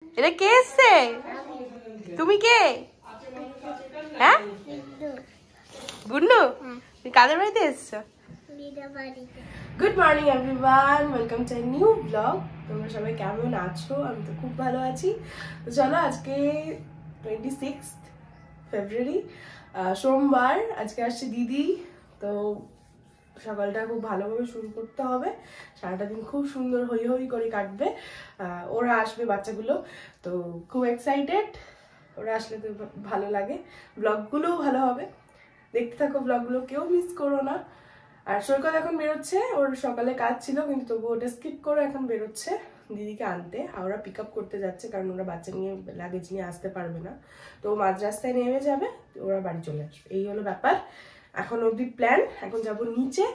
এটা কে এসছে? তুমি কে? হ্যাঁ গুন্নু, তুমি কাদের বাড়িতে এসছো? Good morning everyone, welcome to new blog. তোমরা সবাই কেমন আছো? আমি তো খুব ভালো আছি। তো চলো, আজকে 26 ফেব্রুয়ারি, সোমবার। আজকে আসছে দিদি। তো সকালটা খুব ভালোভাবে শুরু করতে হবে, সারাটা দিন খুব সুন্দর হই হই করে কাটবে। ওরা আসবে, বাচ্চাগুলো, তো খুব এক্সাইটেড। ওরা আসলে তো ভালো লাগে, ব্লগগুলোও ভালো হবে। দেখতে থাকো ব্লগগুলো, কেউ মিস করো না। আর সৈকত এখন বেরোচ্ছে, ওর সকালে কাজ ছিল কিন্তু তবু ওটা স্কিপ করে এখন বেরোচ্ছে দিদিকে আনতে। আর ওরা পিক আপ করতে যাচ্ছে, কারণ ওরা বাচ্চা নিয়ে লাগেজ নিয়ে আসতে পারবে না। তো মাঝ রাস্তায় নেমে যাবে, ওরা বাড়ি চলে আসবে, এই হলো ব্যাপার। এখন অবধি প্ল্যান, এখন যাবো নিচে।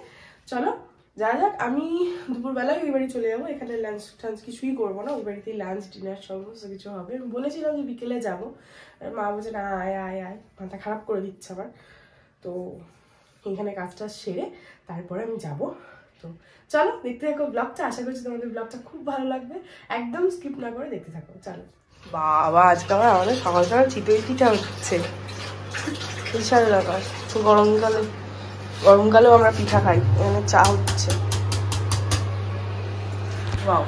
চলো যা যাক। আমি দুপুরবেলায় ওই বাড়ি চলে যাবো, এখানে লাঞ্চ টাঞ্চ কিছুই করবো না, ওই বাড়িতেই লাঞ্চ ডিনার সমস্ত কিছু হবে। আমি বলেছিলাম যে বিকেলে যাবো, মা বলছে না আয় আয় আয়, মাথা খারাপ করে দিচ্ছে আবার। তো এখানে কাজটা সেরে তারপরে আমি যাব। তো চলো দেখতে থাকো ব্লগটা, আশা করছি তোমাদের ব্লগটা খুব ভালো লাগবে, একদম স্কিপ না করে দেখতে থাকো। চলো। বাবা, আজকে আমার আমাদের সকাল সকাল চিতই পিঠা হচ্ছে, বিশাল ব্যাপার। গরমকালেও আমরা পিঠা খাই, এখানে চা হচ্ছে। Wow,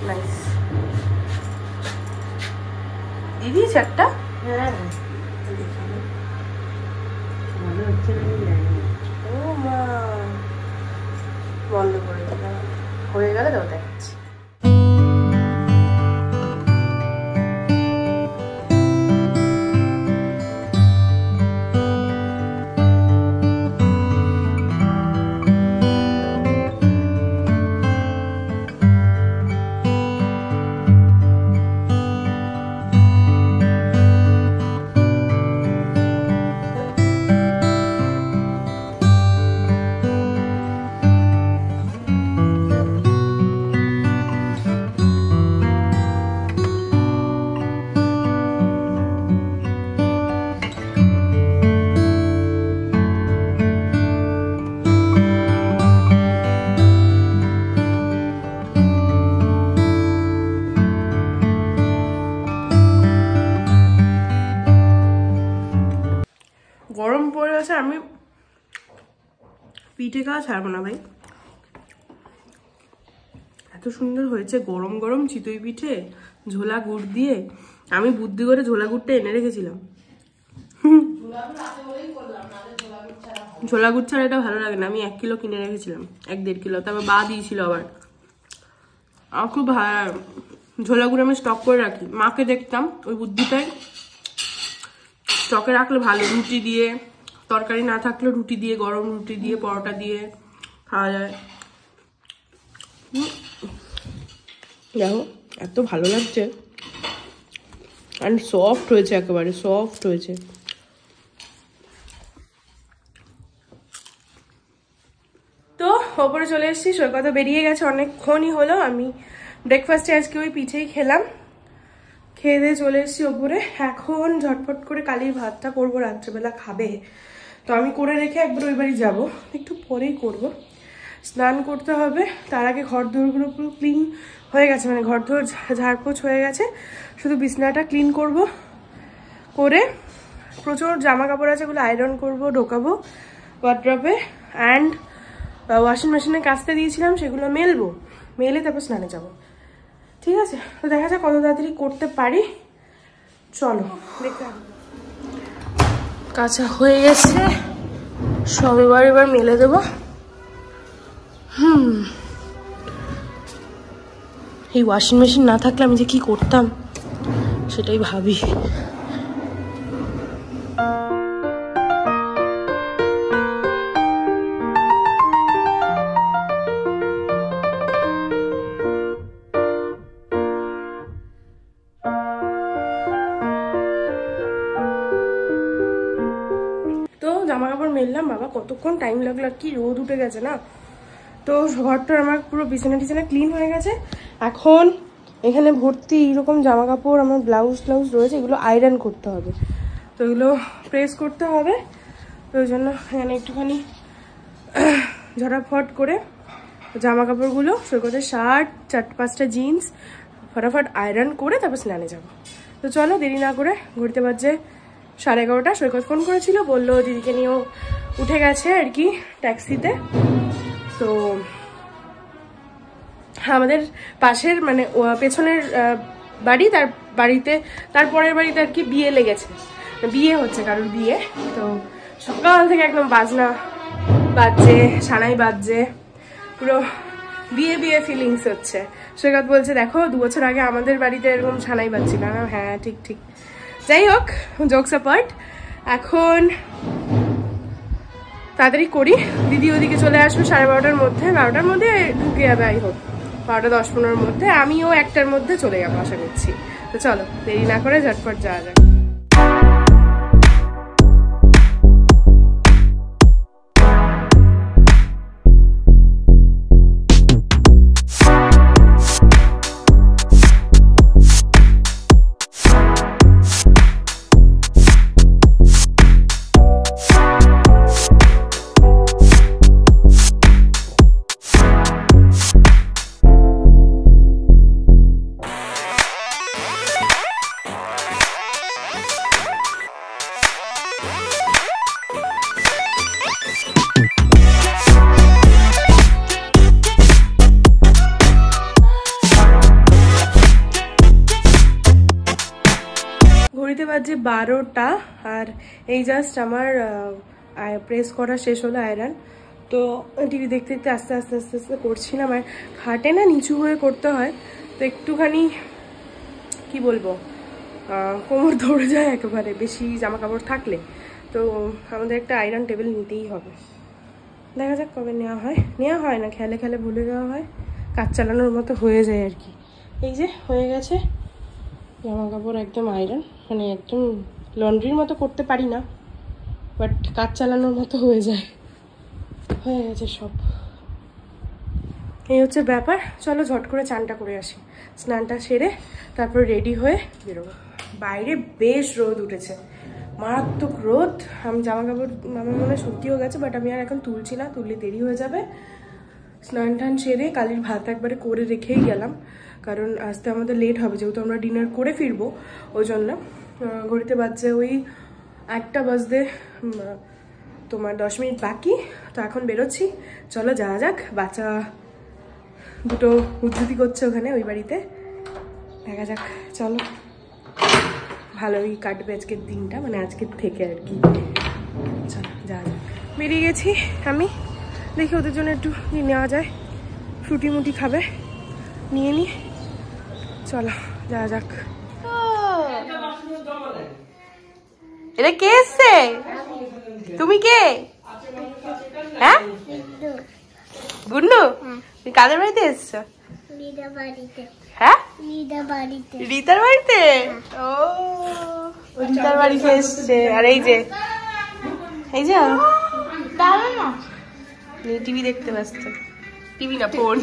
nice. দিদি একটা ও মা, বন্ধ করে দিলাম, হয়ে গেলে তো দেখাচ্ছি। গরম পড়ে গেছে, আমি পিঠে খাওয়া ছাড়বো না ভাই। এত সুন্দর হয়েছে গরম গরম চিতই পিঠে, ঝোলা গুড় দিয়ে। আমি বুদ্ধি করে ঝোলা গুড়টা এনে রেখেছিলাম। ঝোলা গুড় ছাড়া এটা ভালো লাগে না। আমি 1 কিলো কিনে রেখেছিলাম, 1-1.5 কিলো, তারপর বা দিয়েছিল আবার। আমার খুব ঝোলা গুড় আমি স্টক করে রাখি, মাকে দেখতাম ওই বুদ্ধিটাই। স্টকে রাখলে ভালো, রুটি দিয়ে, তরকারি না থাকলে রুটি দিয়ে, গরম রুটি দিয়ে, পরোটা দিয়ে খাওয়া যায়। দেখো এত ভালো লাগছে, অ্যান্ড সফট হয়েছে, একেবারে সফট হয়েছে। তো ওপরে চলে এসেছি, সৈকত বেরিয়ে গেছে, অনেকক্ষণই হলো। আমি ব্রেকফাস্টে আজকে ওই পিঠেই খেলাম, খেয়ে দিয়ে চলে এসেছি ওপরে। এখন ঝটপট করে কালির ভাতটা করবো, রাত্রেবেলা খাবে। তো আমি করে রেখে একবার ওই বাড়ি যাবো, একটু পরেই করবো। স্নান করতে হবে, তার আগে ঘর দোরগুলো পুরো ক্লিন হয়ে গেছে, মানে ঘর দোর ঝাড়পোছ হয়ে গেছে, শুধু বিছনাটা ক্লিন করব। করে প্রচুর জামা কাপড় আছে, ওগুলো আয়রন করবো, ঢোকাবো ওয়ার্ড্রপে। অ্যান্ড ওয়াশিং মেশিনে কাচতে দিয়েছিলাম, সেগুলো মেলবো, মেলে তারপর স্নানে যাবো। ঠিক আছে, তো দেখা যাক কত তাড়াতাড়ি করতে পারি। চলো দেখতে। কাঁচা হয়ে গেছে সব, এবার মেলে দেবো। এই ওয়াশিং মেশিন না থাকলে আমি যে কি করতাম সেটাই ভাবি। তো জামা কাপড় মেললাম, বাবা কতক্ষণ টাইম লাগলো, কি রোদ উঠে গেছে না। তো ঘরটা আমার পুরো বিছানা টিছানা ক্লিন হয়ে গেছে। এখন এখানে ভর্তি এইরকম জামা কাপড়, আমার ব্লাউজ রয়েছে, এগুলো আয়রন করতে হবে। তো এগুলো প্রেস করতে হবে, তো ওই জন্য এখানে একটুখানি ঝটাফট করে জামা কাপড়গুলো, সৈকতের শার্ট, 4-5টা জিন্স, ফটাফট আয়রন করে তারপর স্নানে যাব। তো চলো দেরি না করে, ঘুরতে বাজছে 11:30। সৈকত ফোন করেছিল, বললো দিদিকে নিয়েও উঠে গেছে আর কি ট্যাক্সিতে। তো আমাদের পাশের মানে পেছনের বাড়ি, তার বাড়িতে তারপরের বাড়িতে আর কি বিয়ে লেগেছে, বিয়ে হচ্ছে কারোর বিয়ে। তো সকাল থেকে একদম বাজনা বাজছে, সানাই বাজছে, পুরো বিয়ে বিয়ে ফিলিংস হচ্ছে। সৈকত বলছে দেখো 2 বছর আগে আমাদের বাড়িতে এরকম সানাই বাজছিল না। হ্যাঁ ঠিক ঠিক। যাই হোক, জোকস অ্যাপার্ট, এখন তাড়াতাড়ি করি। দিদি ওদিকে চলে আসবে 12:30-র মধ্যে, 12টার মধ্যে ঢুকে যাবে। আই হোক 12:10-15-র মধ্যে, আমিও 1টার মধ্যে চলে যাবো আশা করছি। তো চলো দেরি না করে ঝটপট যাওয়া যাক। ঘড়িতে বাজে 12টা, আর এই জাস্ট আমার প্রেস করা শেষ হলো আয়রন। তো টিভি দেখতে দেখতে আস্তে আস্তে আস্তে আস্তে করছিলাম। আর খাটে না নিচু হয়ে করতে হয়, তো একটুখানি কি বলবো, কোমর ধরে যায় একেবারে বেশি জামা কাপড় থাকলে। তো আমাদের একটা আয়রন টেবিল নিতেই হবে। দেখা যাক কবে নেওয়া হয় না, খেলে খেলে ভুলে যাওয়া হয়, কাজ চালানোর মতো হয়ে যায় আর কি। এই যে হয়ে গেছে জামা কাপড় একদম আয়রন, মানে একদম লন্ড্রির মতো করতে পারি না, বাট কাজ চালানোর মতো হয়ে যায়, হয়ে গেছে সব। এই হচ্ছে ব্যাপার। চলো ঝট করে চানটা করে আসি, স্নানটা সেরে তারপর রেডি হয়ে বেরোবো। বাইরে বেশ রোদ উঠেছে, মারাত্মক রোদ। আমি জামা কাপড় আমার মনে সত্যিও গেছে, বাট আমি আর এখন তুলছি না, তুললে দেরি হয়ে যাবে। স্নান টান সেরে কালির ভাত একবারে করে রেখেই গেলাম, কারণ আসতে আমাদের লেট হবে, যেহেতু আমরা ডিনার করে ফিরবো ওই জন্য। ঘড়িতে বাজছে ওই 1টা বাজতে তোমার 10 মিনিট বাকি। তো এখন বেরোচ্ছি, চলো যাওয়া যাক। বাচ্চা দুটো উদ্ধৃতি করছে ওখানে ওই বাড়িতে, দেখা যাক। চলো, ভালোই কাটবে আজকের দিনটা, মানে আজকের থেকে আর কি। চলো যাওয়া যাক। বেরিয়ে গেছি আমি, দেখি ওদের জন্য একটু নেওয়া যায়, ফ্রুটি মুটি খাবে, নিয়ে নি। চলো যাওয়া যাক। এটা কে এসছে? তুমি কে? হ্যাঁ গুন্নু, তুমি কাদের বাড়িতে এসছো? হ্যাঁ রিতার বাড়িতে। ও রিতার বাড়িতে এসছে। আর এই যে টিভি দেখতে ব্যস্ত, টিভি না ফোন।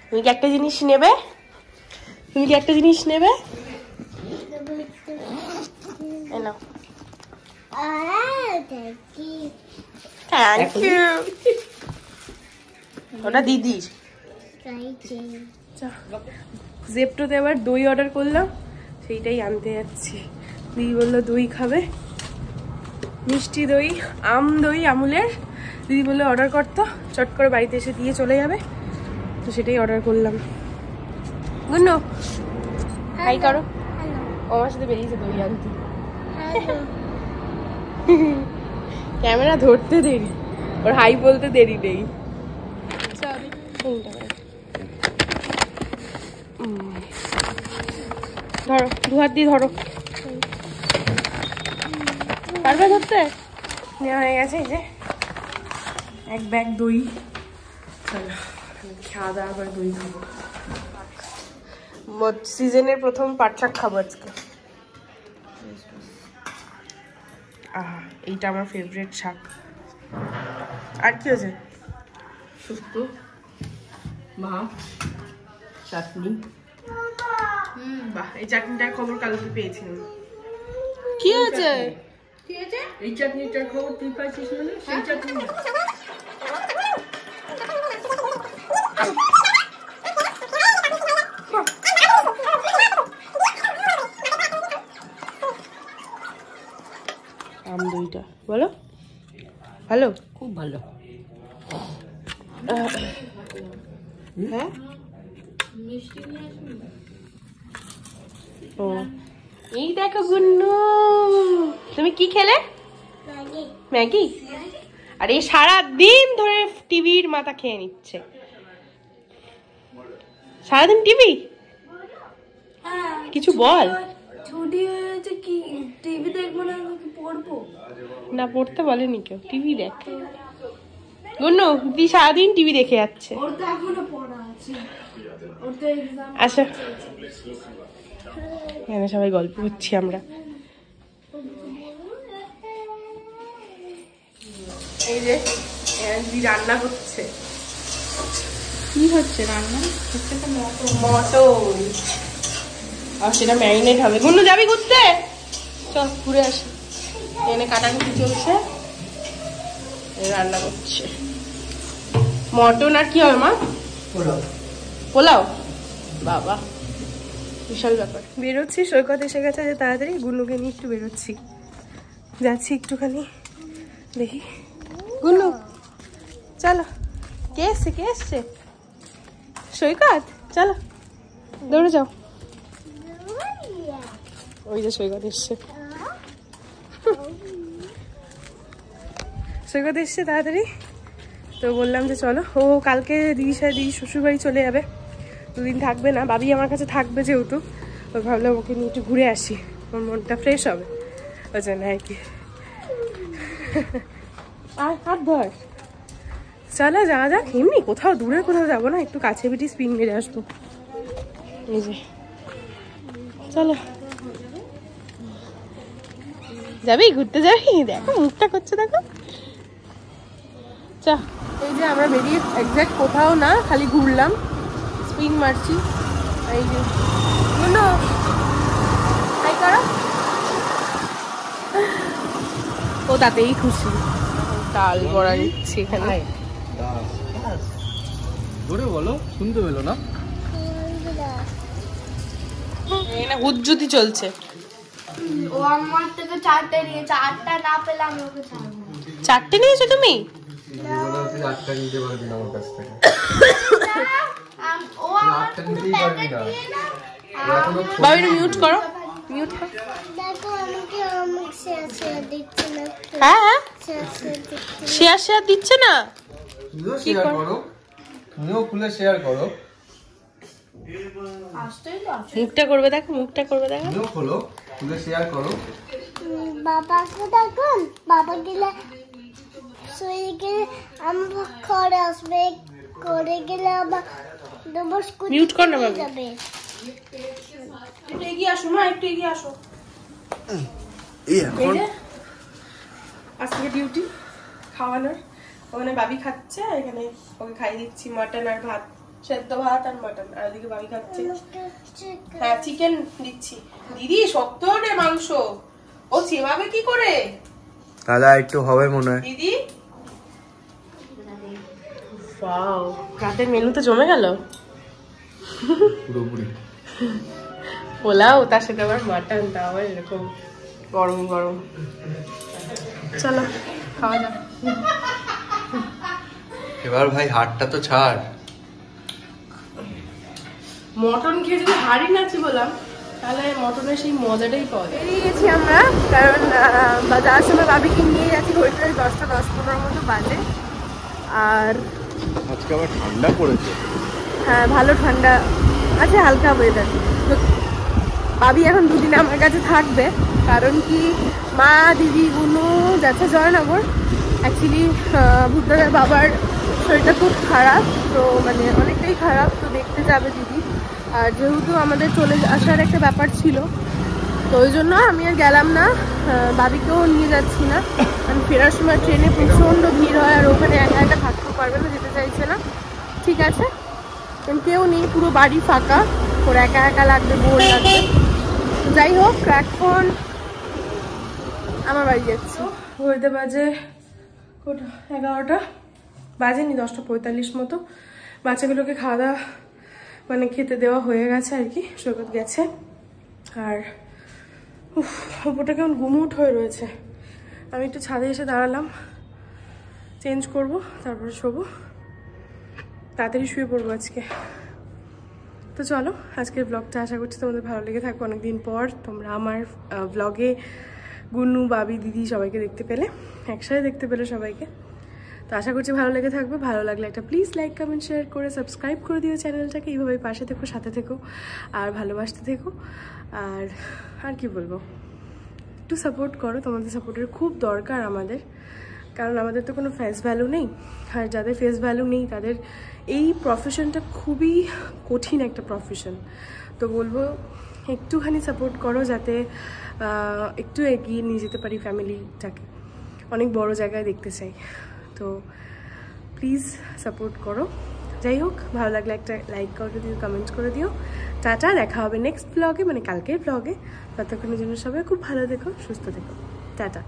তুমি কি একটা জিনিস নেবে? Thank you. ওটা দিদির। জেপ্টোতে আবার দই অর্ডার করলাম, সেইটাই আনতে যাচ্ছি। দিদি বললো দই খাবে, মিষ্টি দই, আম দই আমুলের। দিদি বললো অর্ডার করতো, চট করে বাড়িতে এসে দিয়ে চলে যাবে, তো সেটাই অর্ডার করলাম। গুন্নু হাই করো। আমার সাথে বেরিয়েছে দই আনতে। ক্যামেরা ধরতে দেরি, ওর হাই বলতে দেরি নেই। ধরো, 2 হাত দিয়ে ধরো, পারবে ধরতে? নেওয়া হয়ে গেছে। এই যে 1 ব্যাগ দই। চলো খাওয়া দাওয়া করে দই খাবো। সিজনের প্রথম পাট শাক খাবো আজকে। আহা, এইটা আমার ফেভারিট শাক। আর কি আছে? শুক্তো, ভাত, চাটনি। বাহ, এই চাটনিটার খবর কালকে পেয়েছিলাম। কি আছে? এই চাটনিটার খবর তুই পাইছিস মানে? সেই চাটনি বলো ভালো, খুব ভালো। হ্যাঁ ও এই দেখো গুন্নু, তুমি কি খেলে? ম্যাগি। আর এই সারাদিন ধরে টিভির মাথা খেয়ে নিচ্ছে। সারাদিন টিভি, কিছু বল। ছুটি হয়েছে কি টিভি দেখবো না, পড়বো না, পড়তে বলেনি কেউ, টিভি দেখ। গুন্নু দি সারাদিন টিভি দেখে যাচ্ছে। ওর তো এখনো পড়া আছে, ওর তো এক্সাম। আচ্ছা এখানে সবাই গল্প করছি আমরা। এই যে দি রান্না করছে। কি হচ্ছে রান্না? হচ্ছে তো মটন, আর সেটা ম্যারিনেট হবে। গুন্নু যাবি ঘুরতে? চল ঘুরে আসি। এখানে কাটাকুটি চলছে, রান্না করছে মটন। আর কি হবে মা? পোলাও। বাবা বিশাল ব্যাপার। বেরোচ্ছি, সৈকত এসে গেছে যে তাড়াতাড়ি। গুন্নুকে নিয়ে একটু বেরোচ্ছি, যাচ্ছি একটুখানি দেখি। গুন্নু চলো। কে এসছে? কে এসছে? সৈকত, চলো দৌড়ে যাও। ওই যে সৈকত এসছে, সৈকত এসছে তাড়াতাড়ি। তো বললাম যে চলো। ও কালকে দিদি শ্বশুরবাড়ি চলে যাবে, দুদিন থাকবে না। বাবি আমার কাছে থাকবে যেহেতু, তো ভাবলাম ওকে নিয়ে একটু ঘুরে আসি, ওর মনটা ফ্রেশ হবে, ওই জন্য আর কি। আর হাত ধর, চলো যাওয়া যাক। এমনি কোথাও দূরে কোথাও যাবো না, একটু কাছে পিঠি স্পিন মেরে আসবো। এই যে চলো। যাবি ঘুরতে? যাবি? দেখো মুখটা করছে, দেখো। চা এই যে আমরা বেরিয়ে একজ্যাক্ট কোথাও না, খালি ঘুরলাম, স্পিন মারছি। এই যে গুন্নু হাই করো। ও তাতেই খুশি। ডাল বড়া নিচ্ছি এখানে। জোরে বলো, শুনতে পেলো না। এখানে হুজ্জুতি চলছে। ও আমার থেকে 4টে নিয়েছে, 8টা না পেলে আমি ওকে ছাড়বো। 4টে নিয়েছো তুমি? আটটা নিতে পারবি না আমার কাছ থেকে। ও আমার আটটা নিতেই পারবি না। বাবা একটু মিউট করো, মিউট করো। দেখো আমাকে শেয়ার দিচ্ছে না। হ্যাঁ হ্যাঁ, শেয়ার শেয়ার দিচ্ছে না। তুমিও শেয়ার করো, তুমিও খুলে শেয়ার করো। আসতেই তো আছে। মুখটা করবে দেখো, মুখটা করবে দেখো। তুমিও খোলো, খুলে শেয়ার করো। বাবাকে দেখুন, বাবা গেলে শুয়ে গেলে আমরা ঘরে আসবে, করে গেলে আবার দেবো স্কুল। মিউট কর না বাবা। যাবে। একটু এগিয়ে আসো মা, একটু এগিয়ে আসো। এই এই যে আজকে ডিউটি খাওয়ানোর, ওখানে বাবি খাচ্ছে, আর এখানে ওকে খাইয়ে দিচ্ছি মটন আর ভাত, সেদ্ধ ভাত আর মটন। আর ওদিকে বাবি খাচ্ছে হ্যাঁ চিকেন দিচ্ছি। দিদি শক্ত রে মাংস, ও চেবাবে কি করে? দাদা একটু হবে মনে হয়। দিদি ওয়াও, রাতের মেনু তো জমে গেল পুরোপুরি। পোলাও, তার সাথে আবার মাটন, তা আবার এরকম গরম গরম। চলো খাওয়া যাক। এবার ভাই হাড়টা তো ছাড়। মটন খেয়ে যদি হাড়ি নাচি বললাম, তাহলে মটনের সেই মজাটাই পাওয়া যায়। বেরিয়ে গেছি আমরা, কারণ যাওয়ার সময় বাবিকে নিয়ে যাচ্ছি। ঘড়িটা 10টা 10-15 মতো বাজে। আর আজকে আবার ঠান্ডা পড়েছে। হ্যাঁ ভালো ঠান্ডা আছে, হালকা ওয়েদার। তো বাবি এখন দুদিন আমার কাছে থাকবে, কারণ কি মা দিদি গুনু যাচ্ছে জয়নগর। অ্যাকচুয়ালি ভুট্টাদের বাবার শরীরটা খুব খারাপ, তো মানে অনেকটাই খারাপ, তো দেখতে যাবে দিদি। আর যেহেতু আমাদের চলে আসার একটা ব্যাপার ছিল, তো ওই জন্য আমি আর গেলাম না, বাবিকেও নিয়ে যাচ্ছি না। কারণ ফেরার সময় ট্রেনে প্রচণ্ড ভিড় হয়, আর ওখানে একা একা থাকতেও পারবে না, যেতে চাইছে না। ঠিক আছে, কেউ নেই, পুরো বাড়ি ফাঁকা, ওর একা একা লাগবে, বোর লাগবে। যাই হোক, এখন আমার বাড়ি যাচ্ছি। ঘড়িতে বাজে 11টা, বাজেনি 10:45 মতো। বাচ্চাগুলোকে খাওয়া দাওয়া মানে খেতে দেওয়া হয়ে গেছে আর কি, সৈকত গেছে। আর ওপরটা কেমন গুমুট হয়ে রয়েছে। আমি একটু ছাদে এসে দাঁড়ালাম, চেঞ্জ করব, তারপরে শোবো, তাড়াতাড়ি শুয়ে পড়বো আজকে। তো চলো, আজকের ব্লগটা আশা করছি তোমাদের ভালো লেগে থাকবে। অনেকদিন পর তোমরা আমার ব্লগে গুন্নু, বাবি, দিদি সবাইকে দেখতে পেলে, একসাথে দেখতে পেলে সবাইকে। তো আশা করছি ভালো লেগে থাকবে। ভালো লাগলে একটা প্লিজ লাইক, কমেন্ট, শেয়ার করে সাবস্ক্রাইব করে দিও চ্যানেলটাকে। এইভাবে পাশে থেকো, সাথে থেকো, আর ভালোবাসতে থেকো। আর কি বলবো, একটু সাপোর্ট করো, তোমাদের সাপোর্টের খুব দরকার আমাদের, কারণ আমাদের তো কোনো ফেস ভ্যালু নেই। আর যাদের ফেস ভ্যালু নেই তাদের এই প্রফেশনটা খুবই কঠিন একটা প্রফেশন। তো বলবো একটুখানি সাপোর্ট করো, যাতে একটু এগিয়ে নিয়ে যেতে পারি ফ্যামিলিটাকে, অনেক বড় জায়গায় দেখতে চাই। তো প্লিজ সাপোর্ট করো। যাই হোক, ভালো লাগলে একটা লাইক করে দিও, কমেন্ট করে দিও। টাটা, দেখা হবে নেক্সট ব্লগে, মানে কালকের ব্লগে। ততক্ষণের জন্য সবাই খুব ভালো থেকো, সুস্থ থেকো। টাটা।